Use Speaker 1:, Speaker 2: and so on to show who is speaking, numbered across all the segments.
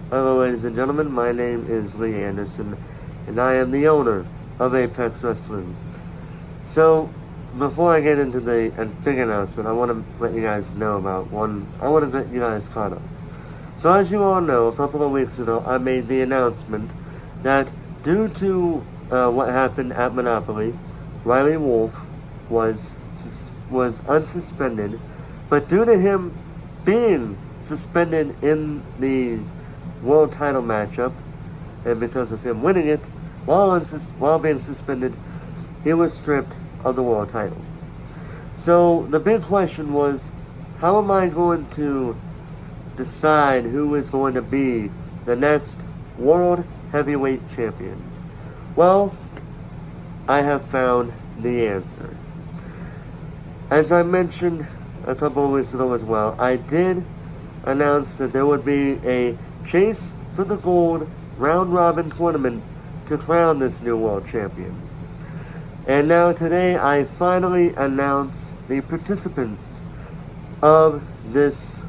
Speaker 1: Hello, ladies and gentlemen. My name is Lee Anderson, and I am the owner of Apex Wrestling. So, before I get into the big announcement, I want to let you guys know about one. I want to get you guys caught up. So, as you all know, a couple of weeks ago, I made the announcement that due to what happened at Monopoly, Riley Wolf was unsuspended, but due to him being suspended in the world title matchup, and because of him winning it, while being suspended, he was stripped of the world title. So the big question was, how am I going to decide who is going to be the next world heavyweight champion? Well, I have found the answer. As I mentioned a couple of weeks ago as well, I did announce that there would be a chase for the gold round-robin tournament to crown this new world champion. And now today I finally announce the participants of this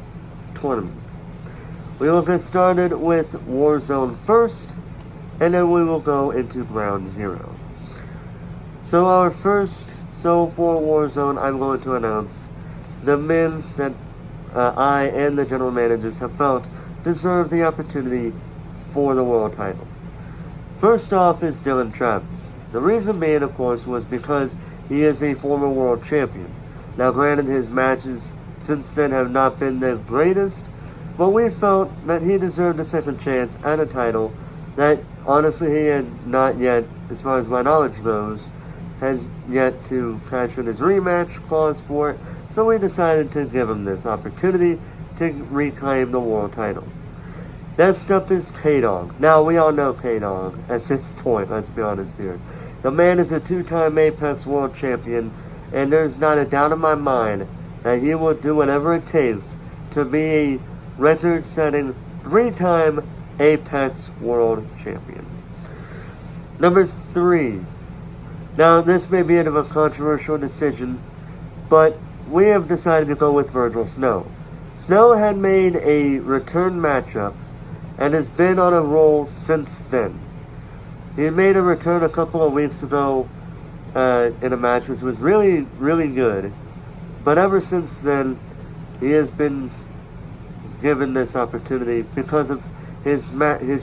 Speaker 1: tournament. We will get started with Warzone first, and then we will go into Ground Zero. So for Warzone, I'm going to announce the men that I and the general managers have felt deserve the opportunity for the world title. First off is Dylan Travis. The reason being, of course, was because he is a former world champion. Now, granted, his matches since then have not been the greatest, but we felt that he deserved a second chance at a title that, honestly, he had not yet, as far as my knowledge goes, has yet to cash in his rematch clause for it, so we decided to give him this opportunity to reclaim the world title. Next up is K-Dog. Now, we all know K-Dog at this point, let's be honest here. The man is a two-time Apex World Champion, and there's not a doubt in my mind that he will do whatever it takes to be a record-setting three-time Apex World Champion. Number 3. Now, this may be a bit of a controversial decision, but we have decided to go with Virgil Snow. Snow had made a return matchup and has been on a roll since then. He made a return a couple of weeks ago in a match which was really, really good. But ever since then, he has been given this opportunity because of his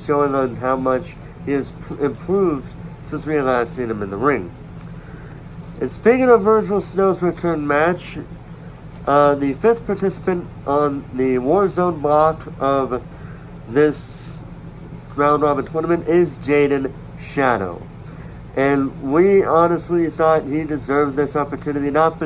Speaker 1: showing on how much he has improved since we last seen him in the ring. And speaking of Virgil Snow's return match, the 5th participant on the Warzone block of this round-robin tournament is Jaden Shadow. And we honestly thought he deserved this opportunity, not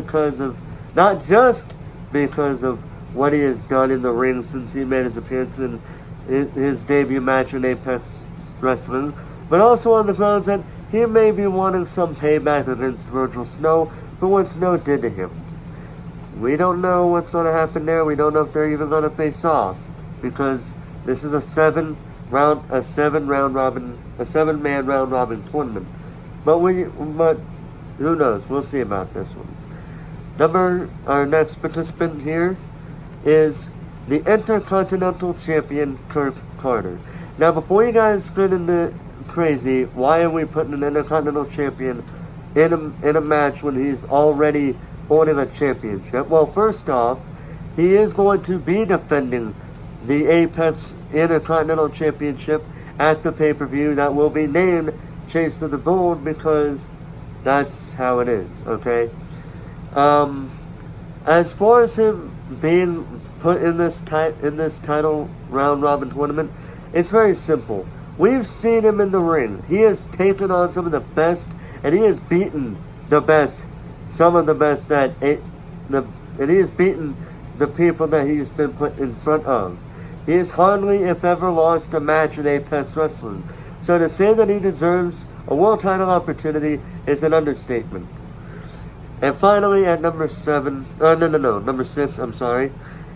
Speaker 1: just because of what he has done in the ring since he made his appearance in his debut match in Apex Wrestling, but also on the grounds that he may be wanting some payback against Virgil Snow for what Snow did to him. We don't know what's going to happen there. We don't know if they're even going to face off, because this is a 7-man round robin tournament. But who knows? We'll see about this one. Our next participant here is the Intercontinental Champion Kirk Carter. Now, before you guys get into crazy, why are we putting an Intercontinental Champion in a match when he's already holding a championship? Well, first off, he is going to be defending the Apex Intercontinental Championship at the pay-per-view that will be named Chase for the Gold, because that's how it is, okay? As far as him being put in this title round-robin tournament, it's very simple. We've seen him in the ring. He has taken on some of the best, and he has beaten the best, some of the best and he has beaten the people that he's been put in front of. He has hardly, if ever, lost a match in Apex Wrestling. So to say that he deserves a world title opportunity is an understatement. And finally, at number 6,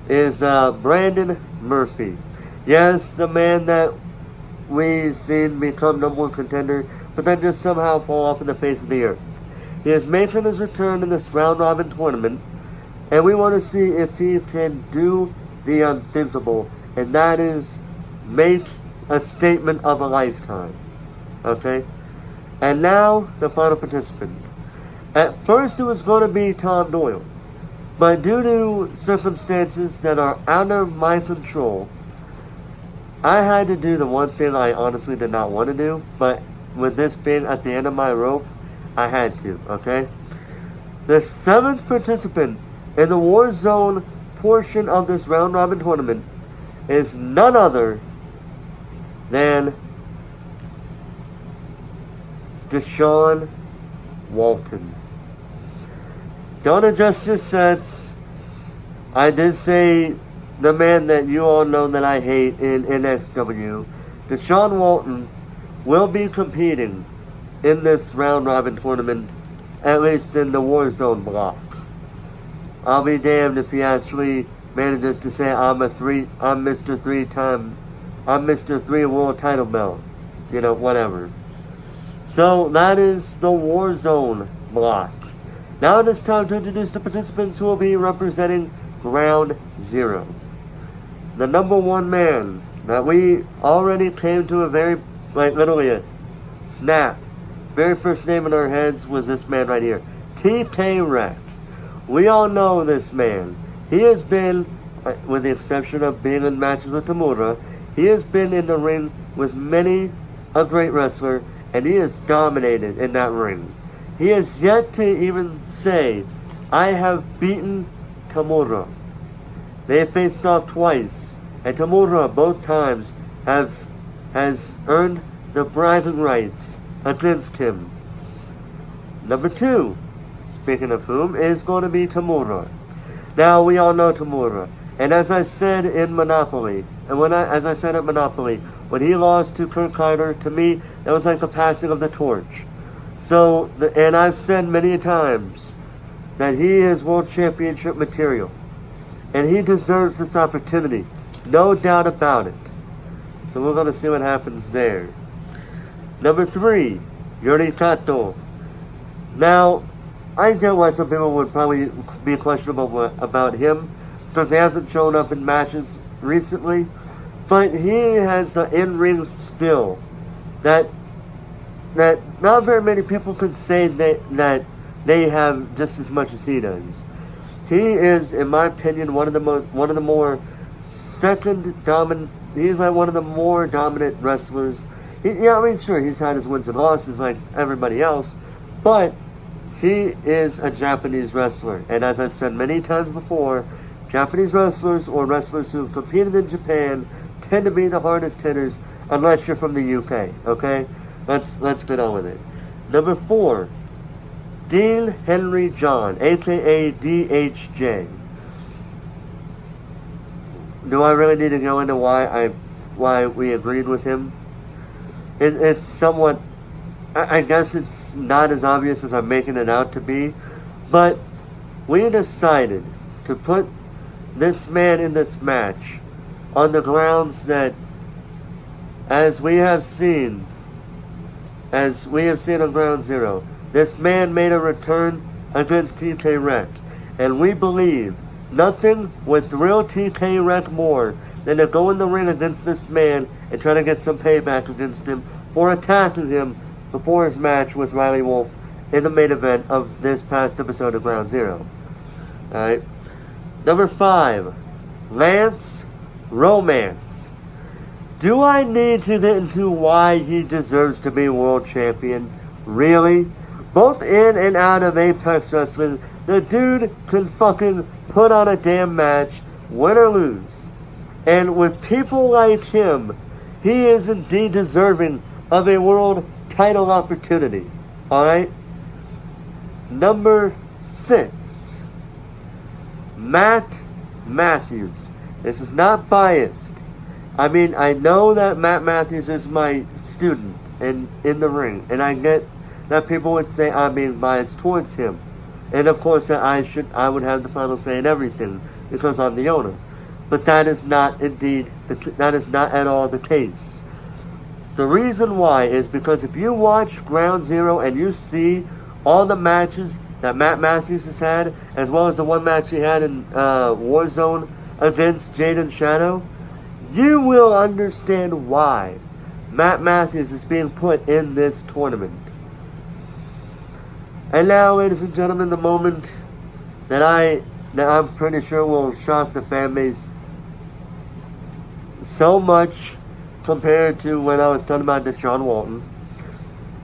Speaker 1: is Brandon Murphy. Yes, the man that we've seen become number 1 contender, but then just somehow fall off in the face of the earth. He is making his return in this round-robin tournament, and we want to see if he can do the unthinkable, and that is make a statement of a lifetime. Okay? And now, the final participant. At first, it was going to be Tom Doyle. But due to circumstances that are out of my control, I had to do the one thing I honestly did not want to do. But with this being at the end of my rope, I had to. Okay? The 7th participant in the Warzone portion of this round robin tournament is none other than Deshaun Walton. Don't adjust your sets. I did say the man that you all know that I hate in NXW, Deshaun Walton, will be competing in this round robin tournament, at least in the Warzone block. I'll be damned if he actually manages to say I'm Mr. 3 world title belt. You know, whatever. So that is the Warzone block. Now it is time to introduce the participants who will be representing Ground Zero. The number one man that we already came to a very, literally a snap. Very first name in our heads was this man right here. TK Wreck. We all know this man. He has been, with the exception of being in matches with Tamura, he has been in the ring with many a great wrestler, and he has dominated in that ring. He has yet to even say, I have beaten Tamura. They have faced off twice, and Tamura both times has earned the bragging rights against him. Number 2, speaking of whom, is going to be Tamura. Now, we all know Tamura, and as I said in Monopoly, as I said at Monopoly, when he lost to Kurt Carter, to me, that was like the passing of the torch. So, and I've said many times that he is World Championship material. And he deserves this opportunity. No doubt about it. So we're going to see what happens there. Number 3, Yuri Kato. Now, I get why some people would probably be questionable about him, because he hasn't shown up in matches recently. But he has the in-ring skill that not very many people can say that they have just as much as he does. He is, in my opinion, one of the more he's like one of the more dominant wrestlers. Sure, he's had his wins and losses like everybody else, but he is a Japanese wrestler. And as I've said many times before, Japanese wrestlers or wrestlers who have competed in Japan tend to be the hardest hitters unless you're from the UK, okay? Let's get on with it. Number 4, Dean Henry John, aka DHJ. Do I really need to go into why we agreed with him? It's somewhat, I guess it's not as obvious as I'm making it out to be, but we decided to put this man in this match on the grounds that, as we have seen on Ground Zero, this man made a return against TK Wreck, and we believe nothing would thrill TK Wreck more than to go in the ring against this man and try to get some payback against him for attacking him before his match with Riley Wolf in the main event of this past episode of Ground Zero. Alright. Number 5, Lance Romance. Do I need to get into why he deserves to be world champion? Really? Both in and out of Apex Wrestling, the dude can fucking put on a damn match, win or lose. And with people like him, he is indeed deserving of a world title opportunity. Alright? Number 6, Matt Matthews. This is not biased. I mean, I know that Matt Matthews is my student in the ring, and I get that people would say I'm being biased towards him. And of course that I would have the final say in everything because I'm the owner. But that is not at all the case. The reason why is because if you watch Ground Zero and you see all the matches that Matt Matthews has had, as well as the one match he had in Warzone against Jaden Shadow, you will understand why Matt Matthews is being put in this tournament. And now, ladies and gentlemen, the moment that I'm pretty sure will shock the fan base so much compared to when I was talking about Deshaun Walton.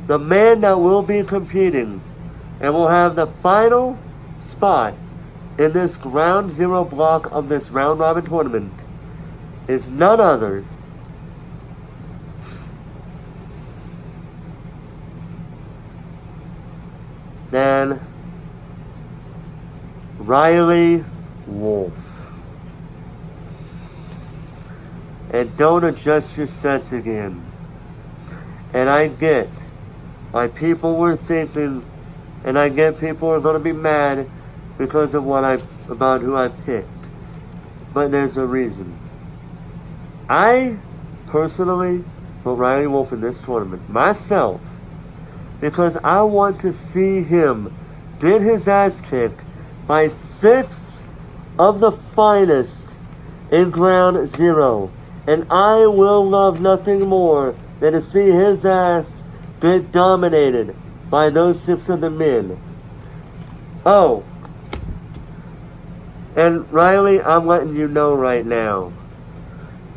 Speaker 1: The man that will be competing and will have the final spot in this ground zero block of this round robin tournament is none other than Riley Wolf. And don't adjust your sets again. And I get why people were thinking, and I get people are going to be mad because of about who I picked. But there's a reason. I personally put Riley Wolf in this tournament myself because I want to see him get his ass kicked by 6 of the finest in ground zero. And I will love nothing more than to see his ass get dominated by those 6 of the men. Oh. And Riley, I'm letting you know right now.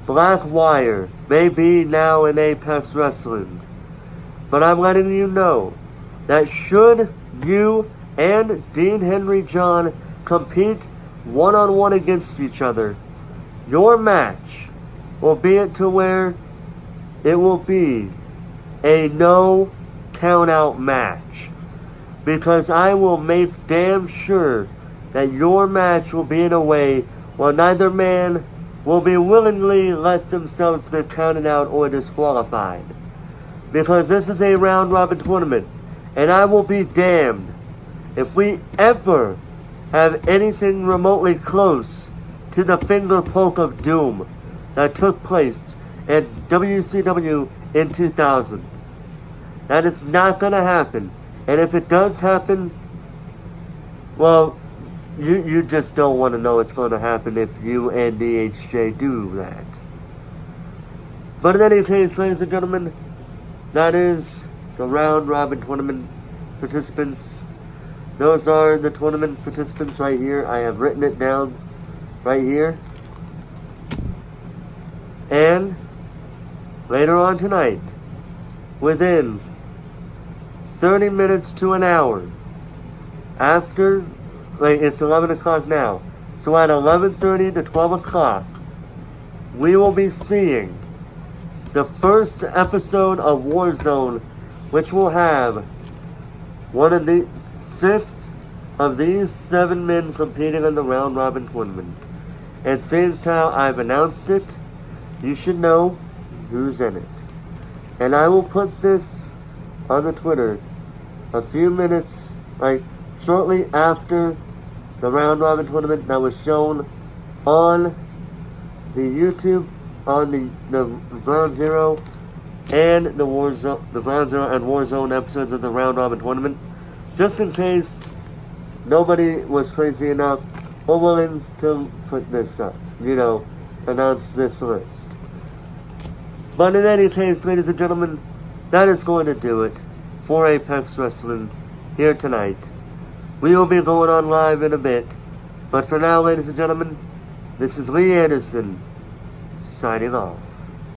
Speaker 1: Black Wire may be now in Apex Wrestling. But I'm letting you know that should you and Dean Henry John compete one-on-one against each other, your match will be it to where it will be a no count-out match. Because I will make damn sure that your match will be in a way where neither man will be willingly let themselves get counted out or disqualified. Because this is a round robin tournament, and I will be damned if we ever have anything remotely close to the finger poke of doom that took place at WCW in 2000. That is not going to happen. And if it does happen, well, you just don't want to know it's going to happen if you and DHJ do that. But in any case, ladies and gentlemen, that is the round robin tournament participants. Those are the tournament participants right here. I have written it down right here. And later on tonight, within 30 minutes to an hour after, it's 11 o'clock now. So at 11:30 to 12 o'clock, we will be seeing the first episode of Warzone, which will have one of the 6 of these 7 men competing in the round robin tournament. And since how I've announced it, you should know who's in it. And I will put this on the Twitter a few minutes, shortly after the round robin tournament that was shown on the YouTube, on the Ground Zero and the Ground Zero and Warzone episodes of the round robin tournament, just in case nobody was crazy enough or willing to put this up, announce this list. But in any case, ladies and gentlemen, that is going to do it for Apex Wrestling here tonight. We will be going on live in a bit, but for now, ladies and gentlemen, this is Lee Anderson, signing off.